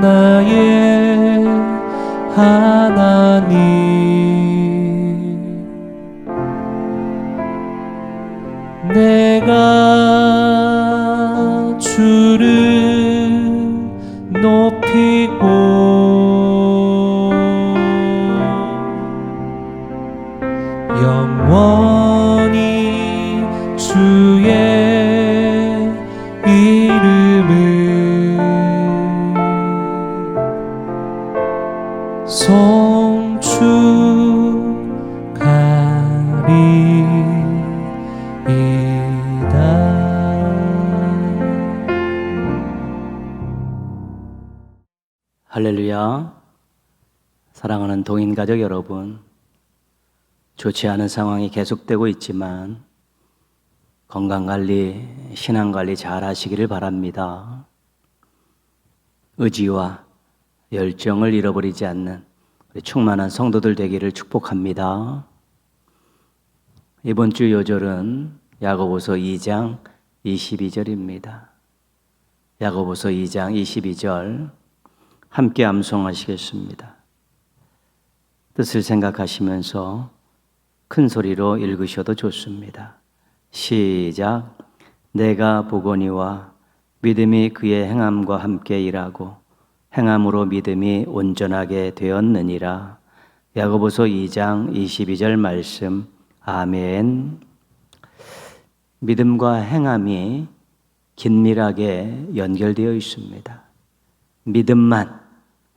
나의 하나님, 내가 주를 높이고 영원히 주의 이름을 할렐루야. 사랑하는 동인가족 여러분, 좋지 않은 상황이 계속되고 있지만 건강관리, 신앙관리 잘 하시기를 바랍니다. 의지와 열정을 잃어버리지 않는 우리 충만한 성도들 되기를 축복합니다. 이번 주 요절은 야고보서 2장 22절입니다. 야고보서 2장 22절 함께 암송하시겠습니다. 뜻을 생각하시면서 큰 소리로 읽으셔도 좋습니다. 시작. 내가 보거니와 믿음이 그의 행함과 함께 일하고 행함으로 믿음이 온전하게 되었느니라. 야고보서 2장 22절 말씀. 아멘. 믿음과 행함이 긴밀하게 연결되어 있습니다. 믿음만,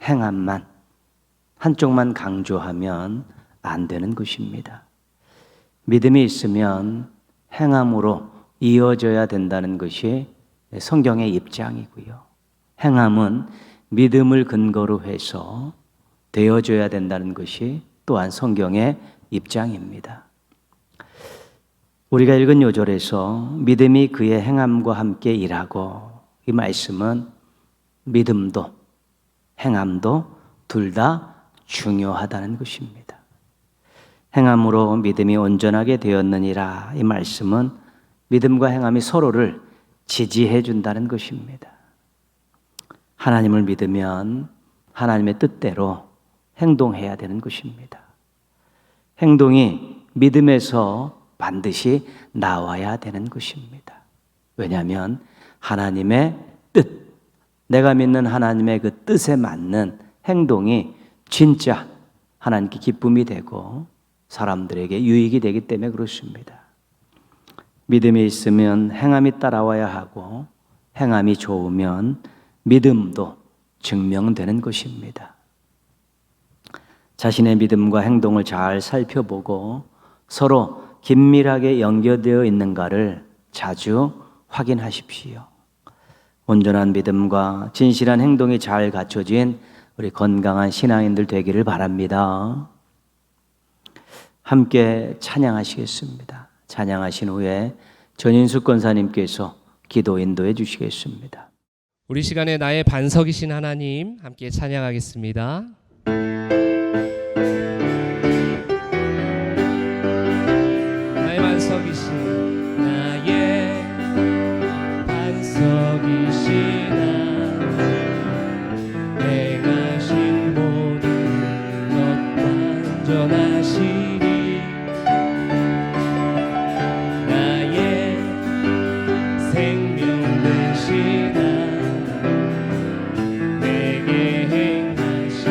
행함만, 한쪽만 강조하면 안 되는 것입니다. 믿음이 있으면 행함으로 이어져야 된다는 것이 성경의 입장이고요. 행함은 믿음을 근거로 해서 되어져야 된다는 것이 또한 성경의 입장입니다. 우리가 읽은 요절에서 믿음이 그의 행함과 함께 일하고, 이 말씀은 믿음도 행함도 둘 다 중요하다는 것입니다. 행함으로 믿음이 온전하게 되었느니라, 이 말씀은 믿음과 행함이 서로를 지지해 준다는 것입니다. 하나님을 믿으면 하나님의 뜻대로 행동해야 되는 것입니다. 행동이 믿음에서 반드시 나와야 되는 것입니다. 왜냐하면 하나님의 뜻, 내가 믿는 하나님의 그 뜻에 맞는 행동이 진짜 하나님께 기쁨이 되고 사람들에게 유익이 되기 때문에 그렇습니다. 믿음이 있으면 행함이 따라와야 하고, 행함이 좋으면 믿음도 증명되는 것입니다. 자신의 믿음과 행동을 잘 살펴보고 서로 긴밀하게 연결되어 있는가를 자주 확인하십시오. 온전한 믿음과 진실한 행동이 잘 갖춰진 우리 건강한 신앙인들 되기를 바랍니다. 함께 찬양하시겠습니다. 찬양하신 후에 전인숙 권사님께서 기도 인도해 주시겠습니다. 우리 시간에 나의 반석이신 하나님 함께 찬양하겠습니다. 나의 반석이신 나의 반석이신 하나님, 행하신 모든 것 완전하시리. 나의 생명 되신 하나님, 내게 행하신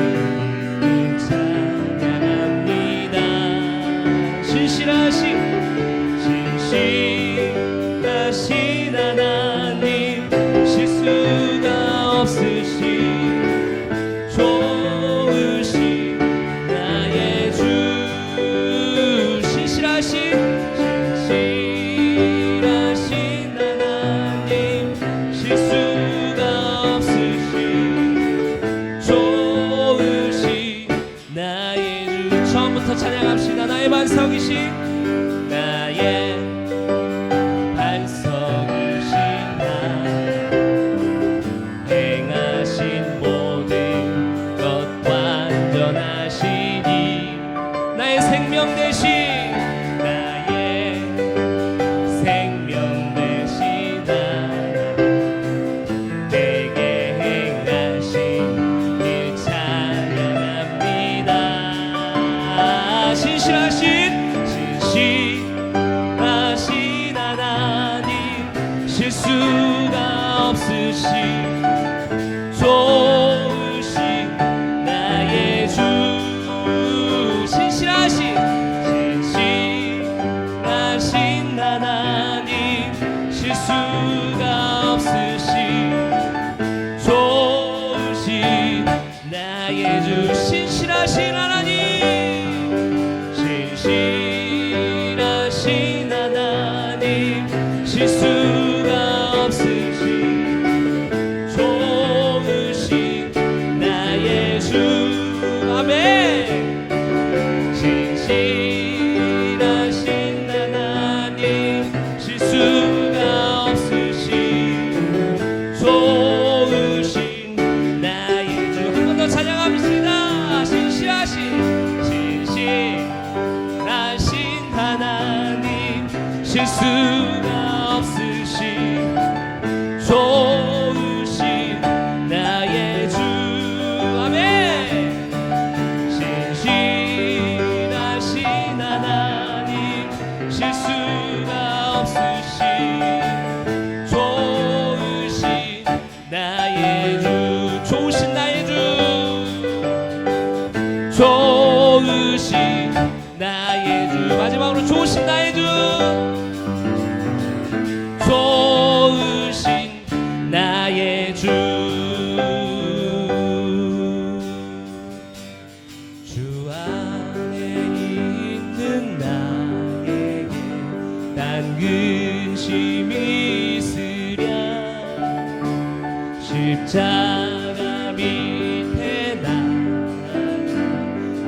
나의 주 신실하신 하나님, 신실하신 하나님, 실수가 없으신 좋으신 나의 주. 아멘. 신실하신 하나님, 실수가 없으신 좋으신 나의 주. 한 번 더 찬양합시다. 신실하신 하나님, 실수가 없으신 좋으신 나의 주. 아멘. 신실하신 하나님, 실수가 없으신 좋으신 나의 주. 좋으신 나의 주. 좋으신 나의 주. 마지막으로 좋으신 나의 주. 좋으신 나의 주. 주 안에 있는 나에게 난 근심이 있으랴. 십자가 밑에 나가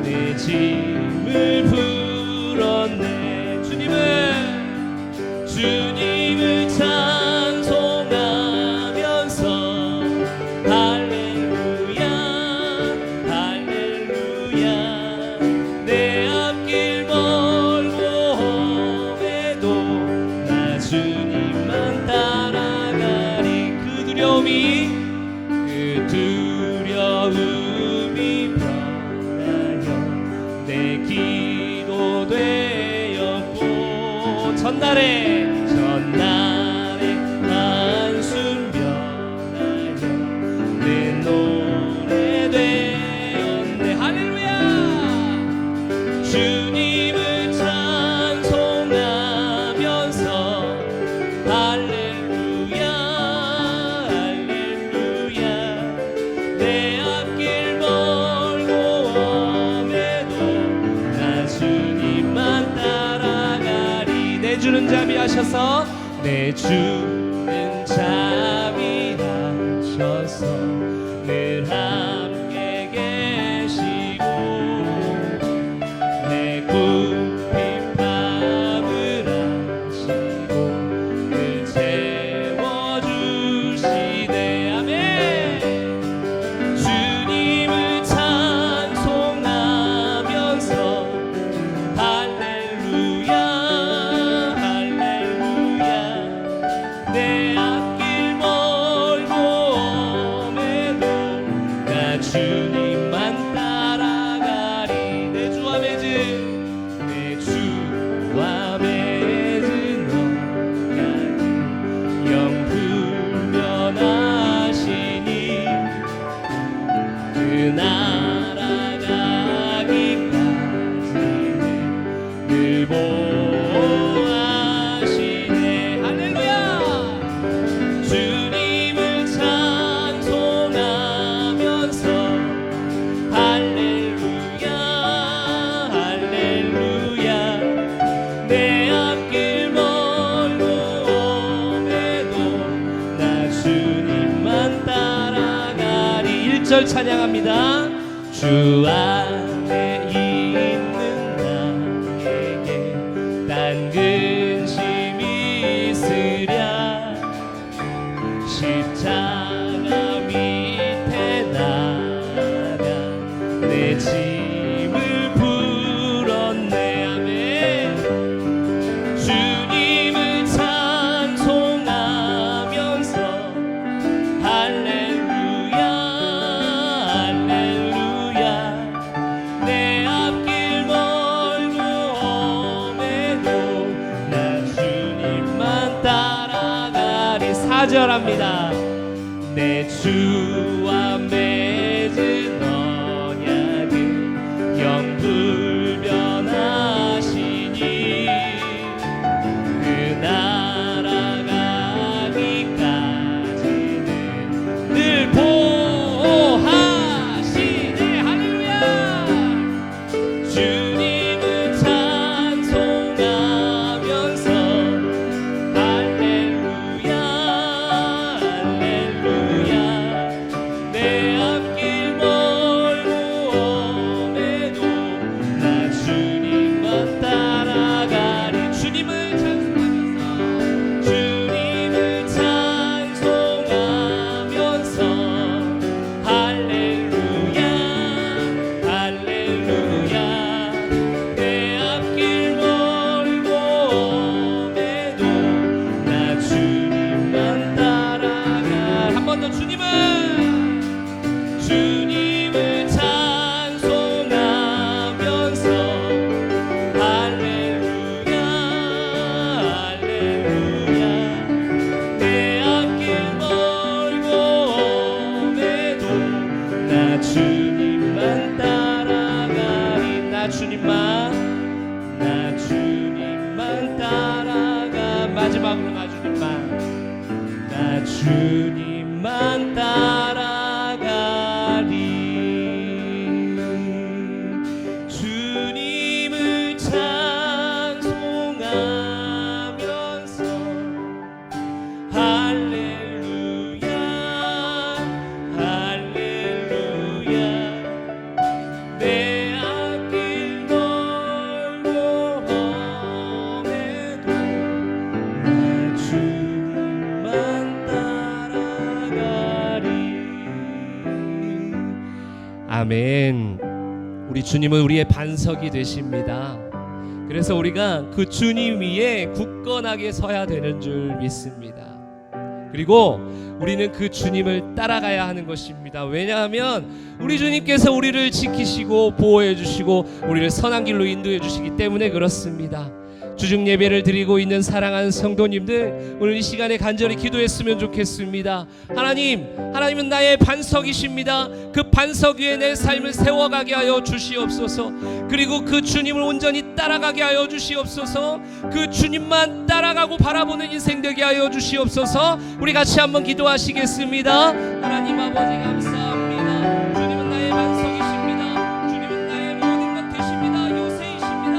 내 짐을 풀었네. 주님을 찬송하면서 할렐루야 할렐루야. 내 앞길 멀고 험해도 나 주님만 따라가리. 그 두려움이 변하여 내 기도 되었고, 전날에 한숨 변하여 내 노래 되었네. 할렐루야. 주님을 찬송하면서 할렐루야 할렐루야. 내 앞길 멀고 험해도 나 주님만 따라가리. 내 주는 자비하셔서, 내 주는 자비하셔서 늘 함께 계시고 내 굽힌 밤을 하시고 늘 채워주시네. 아멘. 주님을 찬송하면서 할렐루야 할렐루야. 내 앞길 멀고 험해도 나 주님만 따라가리. 내 주와 맺은 언약은 영불변하시니 그 나라 가기까지는 늘 보호하시네. 할렐루야. 주님을 찬송하면서 할렐루야 할렐루야. 내 앞길 멀고 험해도 나 주님만 따라가리. 1절 찬양합니다. 주 안에 있는 나에게 난 근심이 있으랴. 십자가 밑에 나가 내 짐을 풀었네. 아멘. 주님을 찬송하면서 할렐루야 할렐루야. 내 앞길 멀고 험해도 나 주님만 따라가리. 4절합니다. 내 주와 맺은 언약은 영불변하시니 그 나라 가기까지는 늘 보호하시네. 나 주님만 따라가리. 나 주님만 따라가. 마지막으로 나 주님만 따라가리. 주님을 찬송하면서 할렐루야 할렐루야. 내 앞길 넓고 험해도 나 주님만 따라가리. 아멘. 우리 주님은 우리의 반석이 되십니다. 그래서 우리가 그 주님 위에 굳건하게 서야 되는 줄 믿습니다. 그리고 우리는 그 주님을 따라가야 하는 것입니다. 왜냐하면 우리 주님께서 우리를 지키시고 보호해 주시고 우리를 선한 길로 인도해 주시기 때문에 그렇습니다. 주중 예배를 드리고 있는 사랑하는 성도님들, 오늘 이 시간에 간절히 기도했으면 좋겠습니다. 하나님은 나의 반석이십니다. 그 반석 위에 내 삶을 세워가게 하여 주시옵소서. 그리고 그 주님을 온전히 따라가게 하여 주시옵소서. 그 주님만 따라가고 바라보는 인생 되게 하여 주시옵소서. 우리 같이 한번 기도하시겠습니다. 하나님 아버지 감사합니다. 주님은 나의 반석이십니다. 주님은 나의 모든 것 되십니다. 요새이십니다.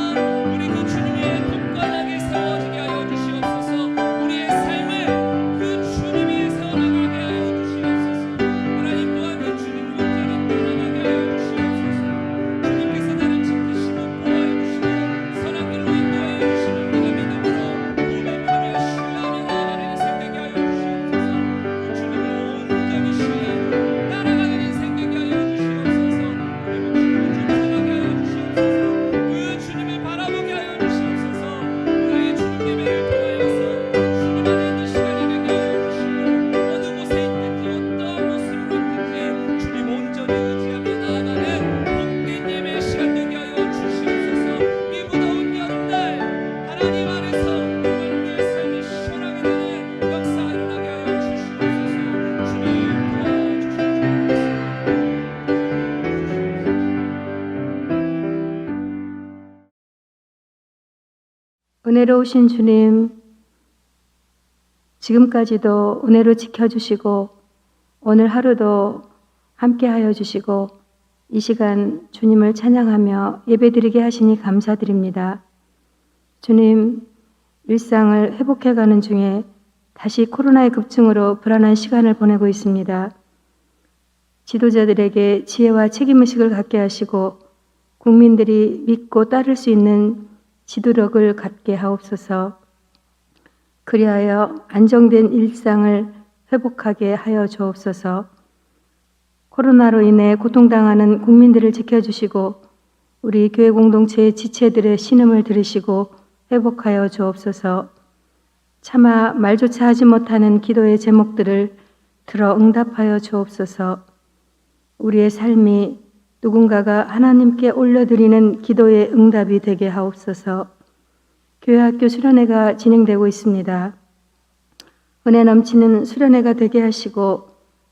우리 그 주님 위에 굳건하게 세워지게 하여 주시옵소서. 우리의 삶을 그 주님 위에 세워나가게 하여 주시옵소서. 하나님 또한 그 주님을 온전히 따라가게 하여 주시옵소서. 주님께서 나를 지키시고 보호해 주시고 선한 길로 인도하여 주시는 우리가 믿음으로 고백하며 신뢰하며 나아가는 인생 되게 하여 주시옵소서. 그 주님을 온전히 신뢰하고 따라가는 인생 되게 하여 주시옵소서. 그리고 주님을 쫓아가게 하여 주시옵소서. 그 주님을 바라보게 하여 주시옵소서. 우리의 주님 예배를 통하여서 주님 안에 있는 시간이 되게 하여 주시고 어느 곳에 있든지 어떠한 모습으로 있든지 주님 온전히 의지하며 나아가는 복된 예배의 시간 되게 하여 주시옵소서. 이 무더운 여름날 하나님 안에서 우리의 삶이 시원하게 되는 역사가 일어나게 하여 주시옵소서. 주님 은혜로우신 주님, 지금까지도 은혜로 지켜주시고 오늘 하루도 함께하여 주시고 이 시간 주님을 찬양하며 예배드리게 하시니 감사드립니다. 주님, 일상을 회복해가는 중에 다시 코로나의 급증으로 불안한 시간을 보내고 있습니다. 지도자들에게 지혜와 책임의식을 갖게 하시고 국민들이 믿고 따를 수 있는 지도력을 갖게 하옵소서. 그리하여 안정된 일상을 회복하게 하여 주옵소서. 코로나로 인해 고통당하는 국민들을 지켜주시고 우리 교회 공동체의 지체들의 신음을 들으시고 회복하여 주옵소서. 차마 말조차 하지 못하는 기도의 제목들을 들어 응답하여 주옵소서. 우리의 삶이 누군가가 하나님께 올려드리는 기도의 응답이 되게 하옵소서. 교회학교 수련회가 진행되고 있습니다. 은혜 넘치는 수련회가 되게 하시고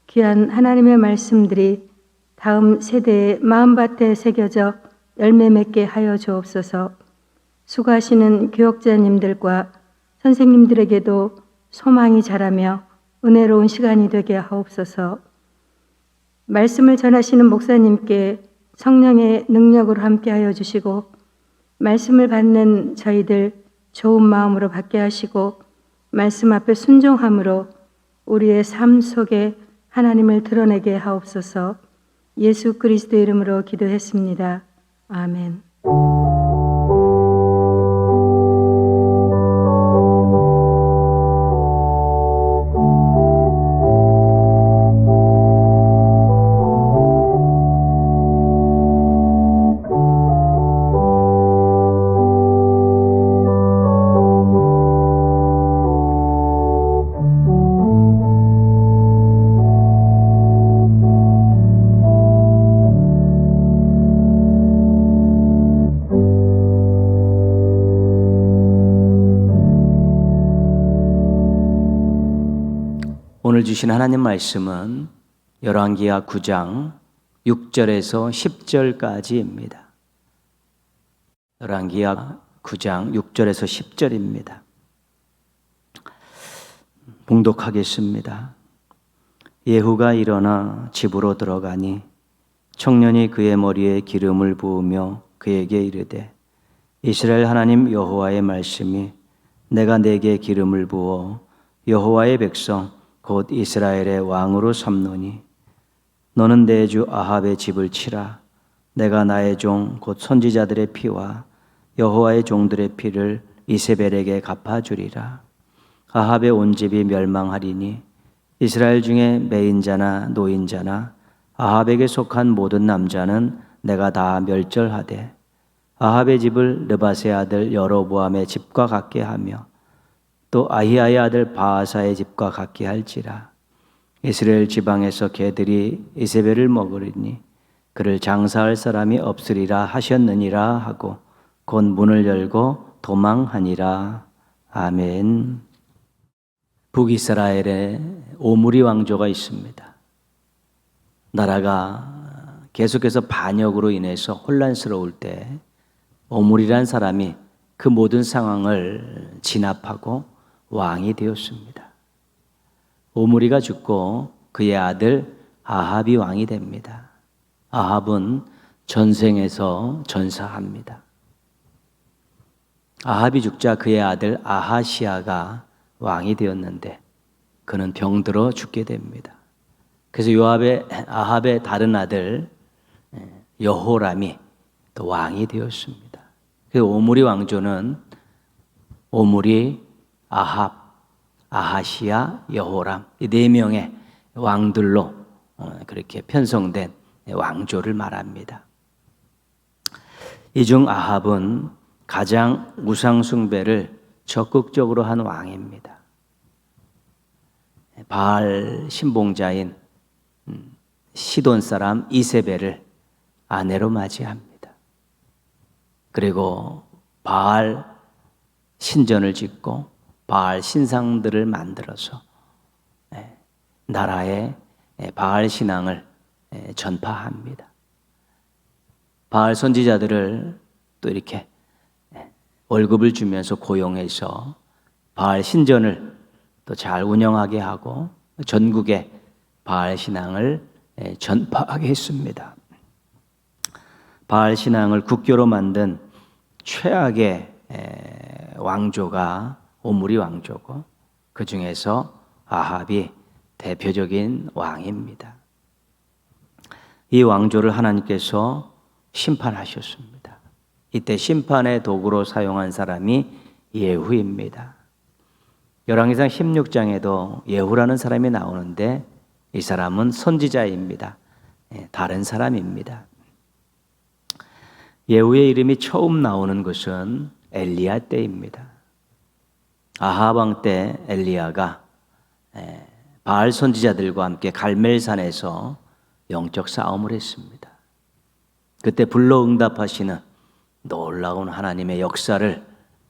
귀한 하나님의 말씀들이 다음 세대의 마음밭에 새겨져 열매 맺게 하여 주옵소서. 수고하시는 교역자님들과 선생님들에게도 소망이 자라며 은혜로운 시간이 되게 하옵소서. 말씀을 전하시는 목사님께 성령의 능력으로 함께하여 주시고 말씀을 받는 저희들 좋은 마음으로 받게 하시고 말씀 앞에 순종함으로 우리의 삶 속에 하나님을 드러내게 하옵소서. 예수 그리스도의 이름으로 기도했습니다. 아멘. 오늘 주신 하나님 말씀은 열왕기하 9장 6절에서 10절까지입니다. 열왕기하 9장 6절에서 10절입니다. 봉독하겠습니다. 예후가 일어나 집으로 들어가니 청년이 그의 머리에 기름을 부으며 그에게 이르되 이스라엘 하나님 여호와의 말씀이 내가 내게 기름을 부어 여호와의 백성 곧 이스라엘의 왕으로 삼노니 너는 내 주 아합의 집을 치라. 내가 나의 종 곧 선지자들의 피와 여호와의 종들의 피를 이세벨에게 갚아주리라. 아합의 온 집이 멸망하리니 이스라엘 중에 매인자나 노인자나 아합에게 속한 모든 남자는 내가 다 멸절하되 아합의 집을 느바세 아들 여로보암의 집과 같게 하며 또 아히야의 아들 바하사의 집과 같게 할지라. 이스라엘 지방에서 개들이 이세벨을 먹으리니 그를 장사할 사람이 없으리라 하셨느니라 하고 곧 문을 열고 도망하니라. 아멘. 북이스라엘에 오므리 왕조가 있습니다. 나라가 계속해서 반역으로 인해서 혼란스러울 때 오므리란 사람이 그 모든 상황을 진압하고 왕이 되었습니다. 오므리가 죽고 그의 아들 아합이 왕이 됩니다. 아합은 전생에서 전사합니다. 아합이 죽자 그의 아들 아하시아가 왕이 되었는데 그는 병들어 죽게 됩니다. 그래서 아합의 다른 아들 여호람이 또 왕이 되었습니다. 그 오므리 왕조는 오므리, 아합, 아하시아, 여호람 이 네 명의 왕들로 그렇게 편성된 왕조를 말합니다. 이 중 아합은 가장 우상 숭배를 적극적으로 한 왕입니다. 바알 신봉자인 시돈 사람 이세벨을 아내로 맞이합니다. 그리고 바알 신전을 짓고 바알 신상들을 만들어서 나라에 바알 신앙을 전파합니다. 바알 선지자들을 또 이렇게 월급을 주면서 고용해서 바알 신전을 또 잘 운영하게 하고 전국에 바알 신앙을 전파하게 했습니다. 바알 신앙을 국교로 만든 최악의 왕조가 오므리 왕조고 그 중에서 아합이 대표적인 왕입니다. 이 왕조를 하나님께서 심판하셨습니다. 이때 심판의 도구로 사용한 사람이 예후입니다. 열왕기상 16장에도 예후라는 사람이 나오는데 이 사람은 선지자입니다. 다른 사람입니다. 예후의 이름이 처음 나오는 것은 엘리야 때입니다. 아합 왕 때 엘리야가 바알 선지자들과 함께 갈멜산에서 영적 싸움을 했습니다. 그때 불러 응답하시는 놀라운 하나님의 역사를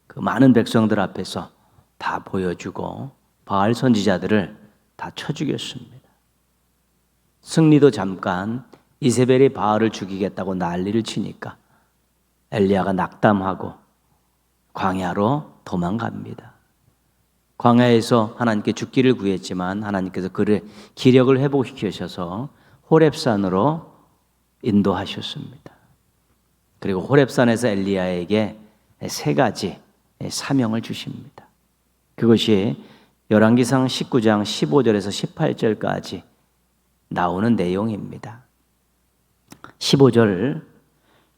그 많은 백성들 앞에서 다 보여주고 바알 선지자들을 다 쳐 죽였습니다. 승리도 잠깐 이세벨이 바알을 죽이겠다고 난리를 치니까 엘리야가 낙담하고 광야로 도망갑니다. 광야에서 하나님께 죽기를 구했지만 하나님께서 그를 기력을 회복시키셔서 호렙산으로 인도하셨습니다. 그리고 호렙산에서 엘리야에게 3가지 사명을 주십니다. 그것이 열왕기상 19장 15절에서 18절까지 나오는 내용입니다. 15절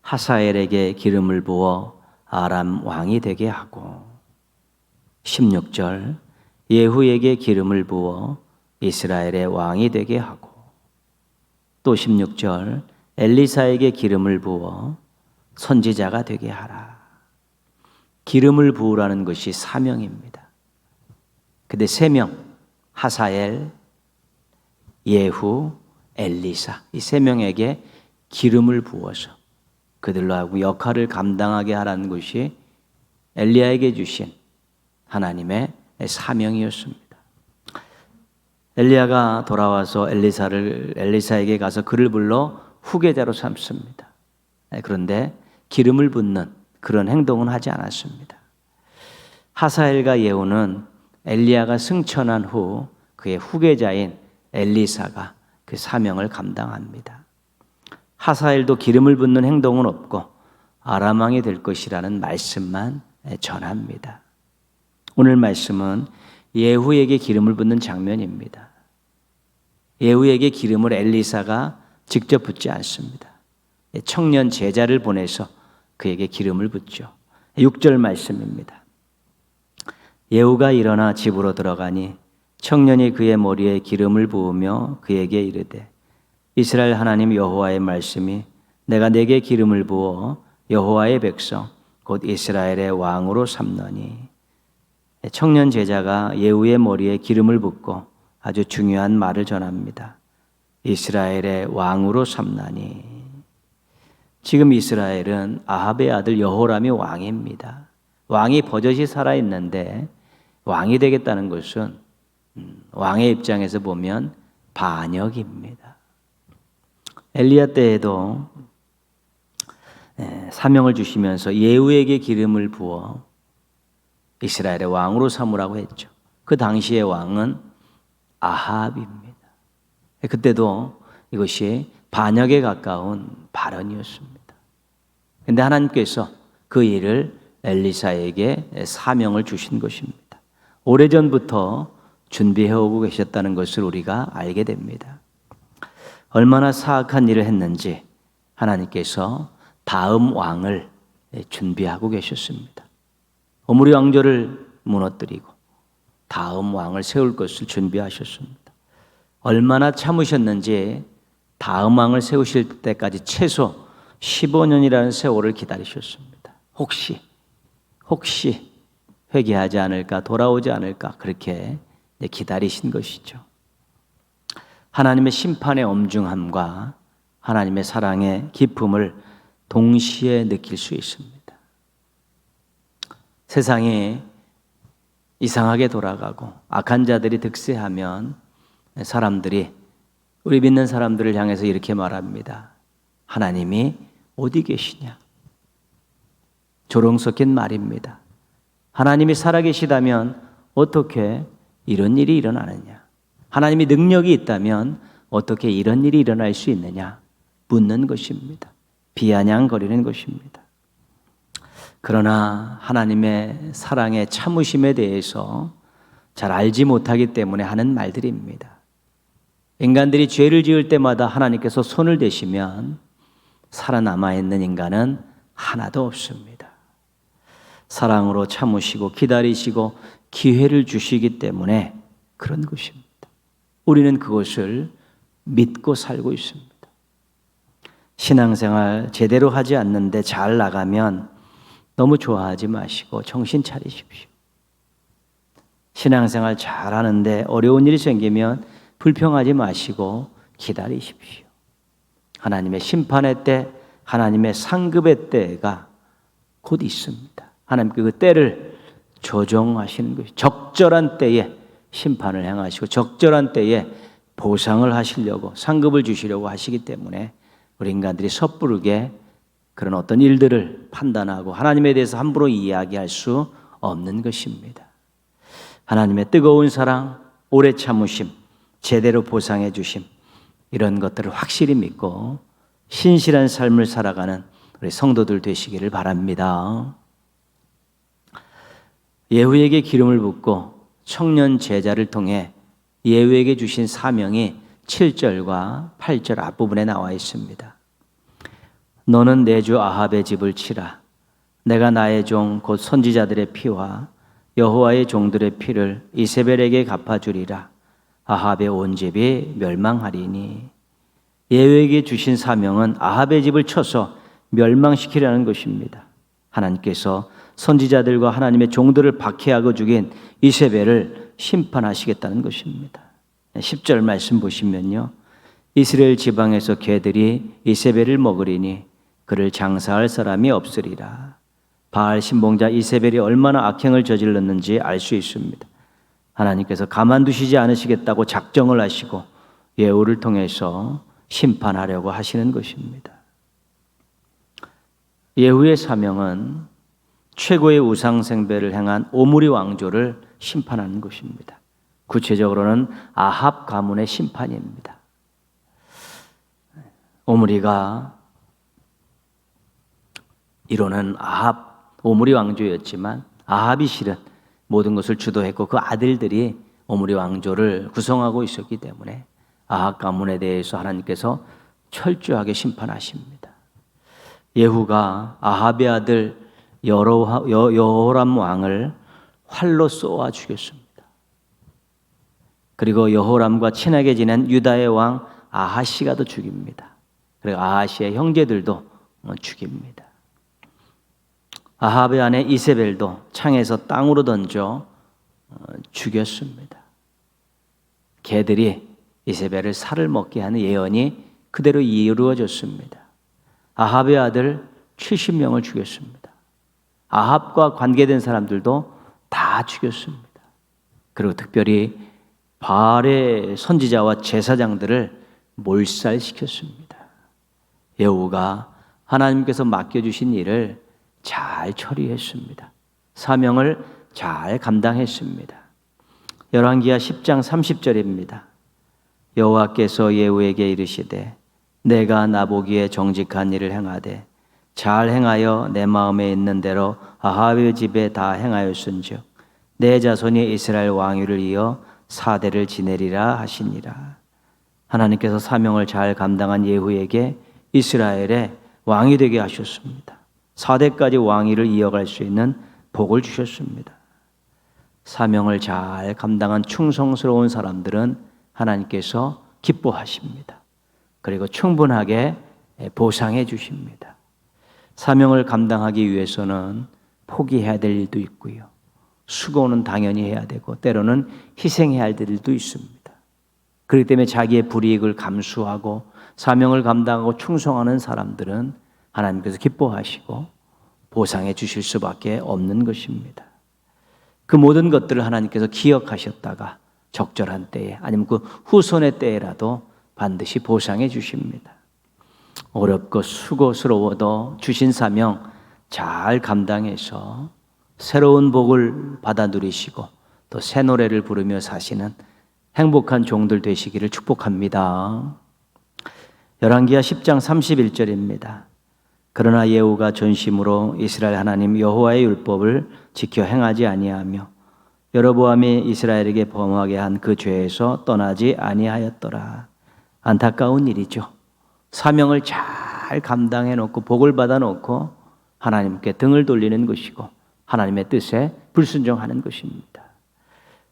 하사엘에게 기름을 부어 아람 왕이 되게 하고 16절 예후에게 기름을 부어 이스라엘의 왕이 되게 하고 또 16절 엘리사에게 기름을 부어 선지자가 되게 하라. 기름을 부으라는 것이 사명입니다. 근데 3명 하사엘, 예후, 엘리사 이 3명에게 기름을 부어서 그들로 하고 역할을 감당하게 하라는 것이 엘리야에게 주신 하나님의 사명이었습니다. 엘리야가 돌아와서 엘리사에게 가서 그를 불러 후계자로 삼습니다. 그런데 기름을 붓는 그런 행동은 하지 않았습니다. 하사엘과 예후는 엘리야가 승천한 후 그의 후계자인 엘리사가 그 사명을 감당합니다. 하사엘도 기름을 붓는 행동은 없고 아람 왕이 될 것이라는 말씀만 전합니다. 오늘 말씀은 예후에게 기름을 붓는 장면입니다. 예후에게 기름을 엘리사가 직접 붓지 않습니다. 청년 제자를 보내서 그에게 기름을 붓죠. 6절 말씀입니다. 예후가 일어나 집으로 들어가니 청년이 그의 머리에 기름을 부으며 그에게 이르되 이스라엘 하나님 여호와의 말씀이 내가 내게 기름을 부어 여호와의 백성 곧 이스라엘의 왕으로 삼노니. 청년 제자가 예후의 머리에 기름을 붓고 아주 중요한 말을 전합니다. 이스라엘의 왕으로 삼나니. 지금 이스라엘은 아합의 아들 여호람이 왕입니다. 왕이 버젓이 살아있는데 왕이 되겠다는 것은 왕의 입장에서 보면 반역입니다. 엘리야 때에도 사명을 주시면서 예후에게 기름을 부어 이스라엘의 왕으로 삼으라고 했죠. 그 당시의 왕은 아합입니다. 그때도 이것이 반역에 가까운 발언이었습니다. 그런데 하나님께서 그 일을 엘리사에게 사명을 주신 것입니다. 오래전부터 준비해오고 계셨다는 것을 우리가 알게 됩니다. 얼마나 사악한 일을 했는지 하나님께서 다음 왕을 준비하고 계셨습니다. 오므리 왕조를 무너뜨리고 다음 왕을 세울 것을 준비하셨습니다. 얼마나 참으셨는지 다음 왕을 세우실 때까지 최소 15년이라는 세월을 기다리셨습니다. 혹시 회개하지 않을까, 돌아오지 않을까 그렇게 기다리신 것이죠. 하나님의 심판의 엄중함과 하나님의 사랑의 깊음을 동시에 느낄 수 있습니다. 세상이 이상하게 돌아가고 악한 자들이 득세하면 사람들이 우리 믿는 사람들을 향해서 이렇게 말합니다. 하나님이 어디 계시냐? 조롱 섞인 말입니다. 하나님이 살아계시다면 어떻게 이런 일이 일어나느냐? 하나님이 능력이 있다면 어떻게 이런 일이 일어날 수 있느냐? 묻는 것입니다. 비아냥거리는 것입니다. 그러나 하나님의 사랑의 참으심에 대해서 잘 알지 못하기 때문에 하는 말들입니다. 인간들이 죄를 지을 때마다 하나님께서 손을 대시면 살아남아 있는 인간은 하나도 없습니다. 사랑으로 참으시고 기다리시고 기회를 주시기 때문에 그런 것입니다. 우리는 그것을 믿고 살고 있습니다. 신앙생활 제대로 하지 않는데 잘 나가면 너무 좋아하지 마시고 정신 차리십시오. 신앙생활 잘하는데 어려운 일이 생기면 불평하지 마시고 기다리십시오. 하나님의 심판의 때, 하나님의 상급의 때가 곧 있습니다. 하나님께 그 때를 조정하시는 것이 적절한 때에 심판을 행하시고 적절한 때에 보상을 하시려고 상급을 주시려고 하시기 때문에 우리 인간들이 섣부르게 그런 어떤 일들을 판단하고 하나님에 대해서 함부로 이야기할 수 없는 것입니다. 하나님의 뜨거운 사랑, 오래 참으심, 제대로 보상해 주심 이런 것들을 확실히 믿고 신실한 삶을 살아가는 우리 성도들 되시기를 바랍니다. 예후에게 기름을 붓고 청년 제자를 통해 예후에게 주신 사명이 7절과 8절 앞부분에 나와 있습니다. 너는 내 주 아합의 집을 치라. 내가 나의 종 곧 선지자들의 피와 여호와의 종들의 피를 이세벨에게 갚아주리라. 아합의 온 집이 멸망하리니. 예후에게 주신 사명은 아합의 집을 쳐서 멸망시키려는 것입니다. 하나님께서 선지자들과 하나님의 종들을 박해하고 죽인 이세벨을 심판하시겠다는 것입니다. 10절 말씀 보시면요. 이스라엘 지방에서 개들이 이세벨을 먹으리니 그를 장사할 사람이 없으리라. 바알 신봉자 이세벨이 얼마나 악행을 저질렀는지 알 수 있습니다. 하나님께서 가만두시지 않으시겠다고 작정을 하시고 예후를 통해서 심판하려고 하시는 것입니다. 예후의 사명은 최고의 우상숭배를 행한 오므리 왕조를 심판하는 것입니다. 구체적으로는 아합 가문의 심판입니다. 오므리가 이론은 오므리 왕조였지만 아합이 실은 모든 것을 주도했고 그 아들들이 오므리 왕조를 구성하고 있었기 때문에 아합 가문에 대해서 하나님께서 철저하게 심판하십니다. 예후가 아합의 아들 여호람 왕을 활로 쏘아 죽였습니다. 그리고 여호람과 친하게 지낸 유다의 왕 아하시가도 죽입니다. 그리고 아하시의 형제들도 죽입니다. 아합의 아내 이세벨도 창에서 땅으로 던져 죽였습니다. 개들이 이세벨을 살을 먹게 하는 예언이 그대로 이루어졌습니다. 아합의 아들 70명을 죽였습니다. 아합과 관계된 사람들도 다 죽였습니다. 그리고 특별히 바알의 선지자와 제사장들을 몰살시켰습니다. 예후가 하나님께서 맡겨주신 일을 잘 처리했습니다. 사명을 잘 감당했습니다. 열왕기하 10장 30절입니다. 여호와께서 예후에게 이르시되 내가 나보기에 정직한 일을 행하되 잘 행하여 내 마음에 있는 대로 아합의 집에 다 행하였은즉 내 자손이 이스라엘 왕위를 이어 4대를 지내리라 하시니라. 하나님께서 사명을 잘 감당한 예후에게 이스라엘의 왕이 되게 하셨습니다. 4대까지 왕위를 이어갈 수 있는 복을 주셨습니다. 사명을 잘 감당한 충성스러운 사람들은 하나님께서 기뻐하십니다. 그리고 충분하게 보상해 주십니다. 사명을 감당하기 위해서는 포기해야 될 일도 있고요. 수고는 당연히 해야 되고 때로는 희생해야 할 일도 있습니다. 그렇기 때문에 자기의 불이익을 감수하고 사명을 감당하고 충성하는 사람들은 하나님께서 기뻐하시고 보상해 주실 수밖에 없는 것입니다. 그 모든 것들을 하나님께서 기억하셨다가 적절한 때에 아니면 그 후손의 때에라도 반드시 보상해 주십니다. 어렵고 수고스러워도 주신 사명 잘 감당해서 새로운 복을 받아 누리시고 또 새 노래를 부르며 사시는 행복한 종들 되시기를 축복합니다. 열왕기하 10장 31절입니다. 그러나 예후가 전심으로 이스라엘 하나님 여호와의 율법을 지켜 행하지 아니하며 여로보암이 이스라엘에게 범하게 한 그 죄에서 떠나지 아니하였더라. 안타까운 일이죠. 사명을 잘 감당해 놓고 복을 받아 놓고 하나님께 등을 돌리는 것이고 하나님의 뜻에 불순종하는 것입니다.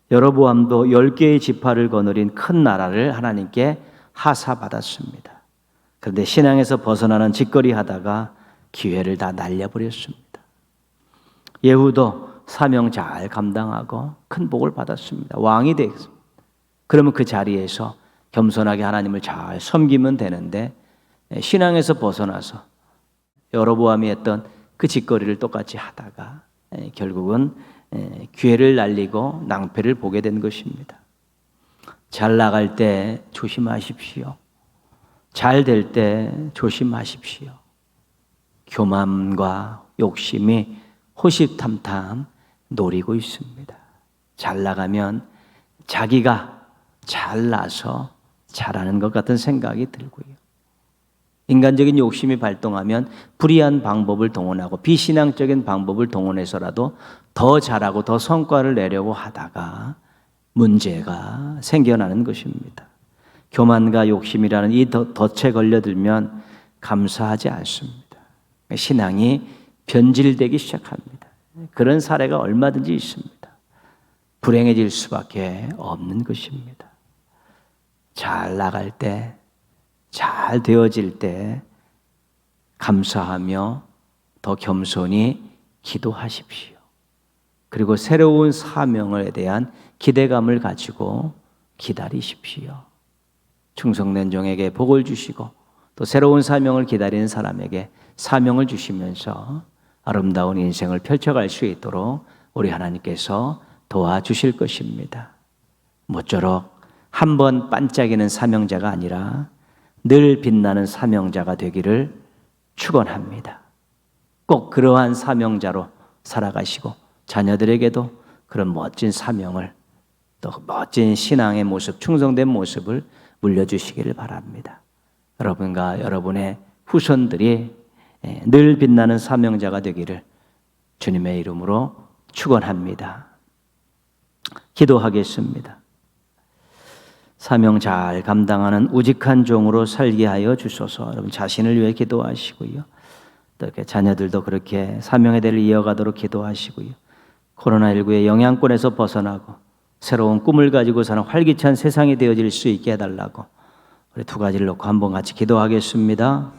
여로보암도 10개의 지파를 거느린 큰 나라를 하나님께 하사받았습니다. 그런데 신앙에서 벗어나는 짓거리 하다가 기회를 다 날려버렸습니다. 예후도 사명 잘 감당하고 큰 복을 받았습니다. 왕이 되었습니다. 그러면 그 자리에서 겸손하게 하나님을 잘 섬기면 되는데 신앙에서 벗어나서 여로보암이 했던 그 짓거리를 똑같이 하다가 결국은 기회를 날리고 낭패를 보게 된 것입니다. 잘 나갈 때 조심하십시오. 잘 될 때 조심하십시오. 교만과 욕심이 호시탐탐 노리고 있습니다. 잘 나가면 자기가 잘나서 잘하는 것 같은 생각이 들고요. 인간적인 욕심이 발동하면 불의한 방법을 동원하고 비신앙적인 방법을 동원해서라도 더 잘하고 더 성과를 내려고 하다가 문제가 생겨나는 것입니다. 교만과 욕심이라는 이 덫에 걸려들면 감사하지 않습니다. 신앙이 변질되기 시작합니다. 그런 사례가 얼마든지 있습니다. 불행해질 수밖에 없는 것입니다. 잘 나갈 때, 잘 되어질 때 감사하며 더 겸손히 기도하십시오. 그리고 새로운 사명에 대한 기대감을 가지고 기다리십시오. 충성된 종에게 복을 주시고 또 새로운 사명을 기다리는 사람에게 사명을 주시면서 아름다운 인생을 펼쳐갈 수 있도록 우리 하나님께서 도와주실 것입니다. 모쪼록 한 번 반짝이는 사명자가 아니라 늘 빛나는 사명자가 되기를 축원합니다. 꼭 그러한 사명자로 살아가시고 자녀들에게도 그런 멋진 사명을, 또 멋진 신앙의 모습, 충성된 모습을 물려주시기를 바랍니다. 여러분과 여러분의 후손들이 늘 빛나는 사명자가 되기를 주님의 이름으로 축원합니다. 기도하겠습니다. 사명 잘 감당하는 우직한 종으로 살게 하여 주소서. 여러분 자신을 위해 기도하시고요. 또 이렇게 자녀들도 그렇게 사명의 대를 이어가도록 기도하시고요. 코로나19의 영향권에서 벗어나고 새로운 꿈을 가지고 사는 활기찬 세상이 되어질 수 있게 해달라고 우리 두 가지를 놓고 한번 같이 기도하겠습니다.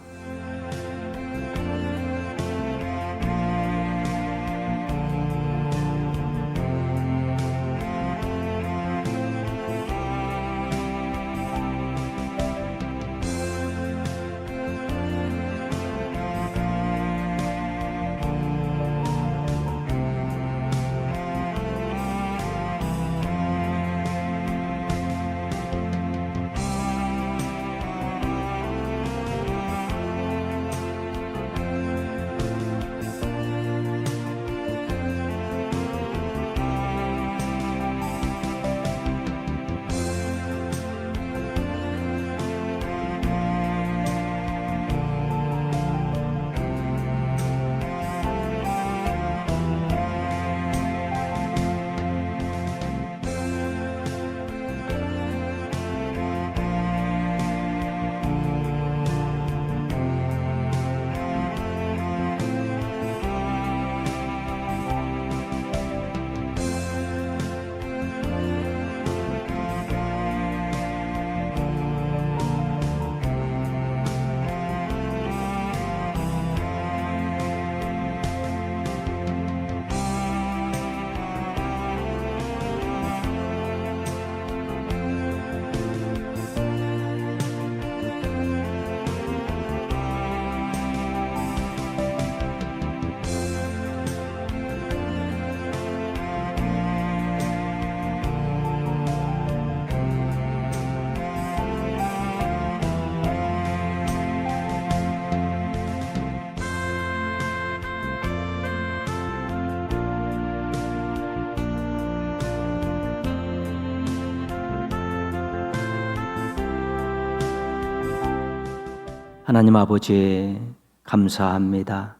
하나님 아버지 감사합니다.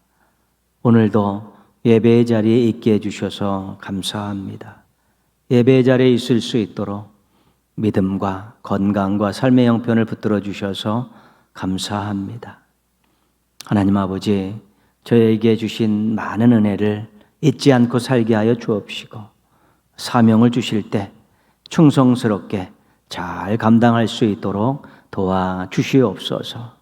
오늘도 예배의 자리에 있게 해주셔서 감사합니다. 예배의 자리에 있을 수 있도록 믿음과 건강과 삶의 형편을 붙들어 주셔서 감사합니다. 하나님 아버지, 저에게 주신 많은 은혜를 잊지 않고 살게 하여 주옵시고 사명을 주실 때 충성스럽게 잘 감당할 수 있도록 도와주시옵소서.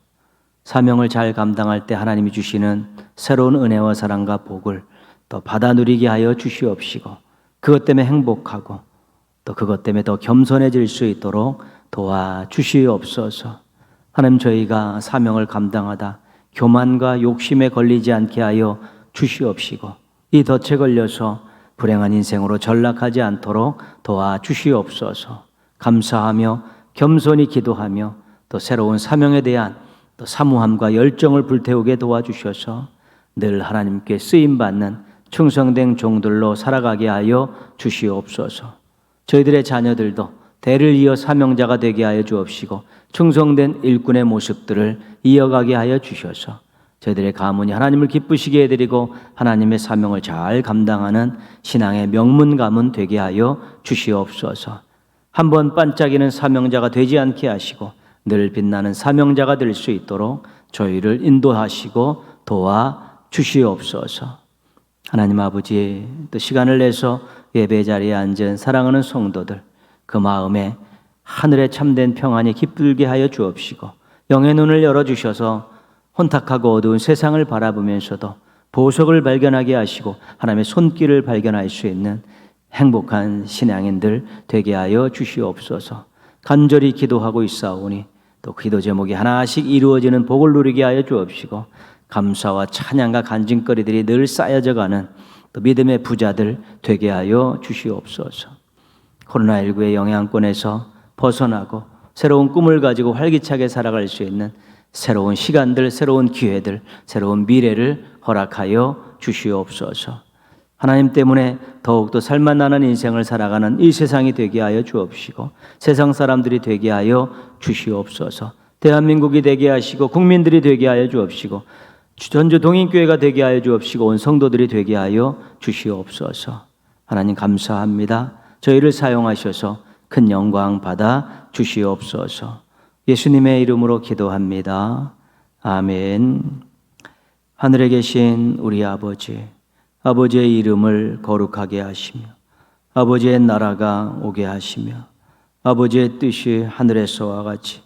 사명을 잘 감당할 때 하나님이 주시는 새로운 은혜와 사랑과 복을 또 받아 누리게 하여 주시옵시고 그것 때문에 행복하고 또 그것 때문에 더 겸손해질 수 있도록 도와주시옵소서. 하나님, 저희가 사명을 감당하다 교만과 욕심에 걸리지 않게 하여 주시옵시고 이 덫에 걸려서 불행한 인생으로 전락하지 않도록 도와주시옵소서. 감사하며 겸손히 기도하며 또 새로운 사명에 대한 또 사모함과 열정을 불태우게 도와주셔서 늘 하나님께 쓰임받는 충성된 종들로 살아가게 하여 주시옵소서. 저희들의 자녀들도 대를 이어 사명자가 되게 하여 주옵시고 충성된 일꾼의 모습들을 이어가게 하여 주셔서 저희들의 가문이 하나님을 기쁘시게 해드리고 하나님의 사명을 잘 감당하는 신앙의 명문 가문 되게 하여 주시옵소서. 한번 반짝이는 사명자가 되지 않게 하시고 늘 빛나는 사명자가 될 수 있도록 저희를 인도하시고 도와주시옵소서. 하나님 아버지, 또 시간을 내서 예배 자리에 앉은 사랑하는 성도들, 그 마음에 하늘의 참된 평안이 깃들게 하여 주옵시고 영의 눈을 열어주셔서 혼탁하고 어두운 세상을 바라보면서도 보석을 발견하게 하시고 하나님의 손길을 발견할 수 있는 행복한 신앙인들 되게 하여 주시옵소서. 간절히 기도하고 있사오니 또 기도 제목이 하나씩 이루어지는 복을 누리게 하여 주옵시고 감사와 찬양과 간증거리들이 늘 쌓여져 가는 또 믿음의 부자들 되게 하여 주시옵소서. 코로나19의 영향권에서 벗어나고 새로운 꿈을 가지고 활기차게 살아갈 수 있는 새로운 시간들, 새로운 기회들, 새로운 미래를 허락하여 주시옵소서. 하나님 때문에 더욱더 살맛나는 인생을 살아가는 이 세상이 되게 하여 주옵시고 세상 사람들이 되게 하여 주시옵소서. 대한민국이 되게 하시고 국민들이 되게 하여 주옵시고 전주 동인교회가 되게 하여 주옵시고 온 성도들이 되게 하여 주시옵소서. 하나님 감사합니다. 저희를 사용하셔서 큰 영광 받아 주시옵소서. 예수님의 이름으로 기도합니다. 아멘. 하늘에 계신 우리 아버지, 아버지의 이름을 거룩하게 하시며 아버지의 나라가 오게 하시며 아버지의 뜻이 하늘에서와 같이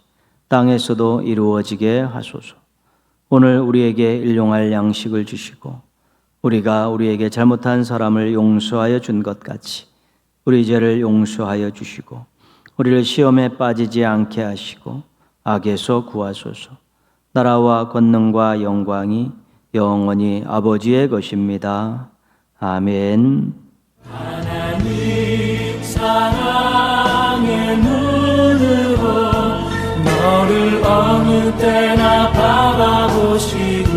땅에서도 이루어지게 하소서. 오늘 우리에게 일용할 양식을 주시고 우리가 우리에게 잘못한 사람을 용서하여 준 것 같이 우리 죄를 용서하여 주시고 우리를 시험에 빠지지 않게 하시고 악에서 구하소서. 나라와 권능과 영광이 영원히 아버지의 것입니다. 아멘. 하나님 사랑의 눈으로 너를 어느 때나 바라보시고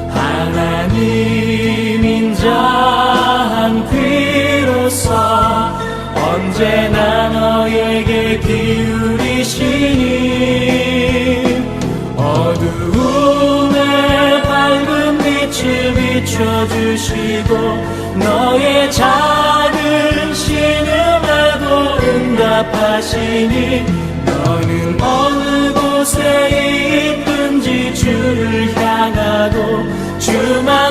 하나님 인자한 귀로서 언제나 너에게 기울이시니 어두움에 밝은 빛을 비춰주시고 너의 작은 신음에도 응답하시니 너는 어느 곳에 있든지 주를 향하고 주만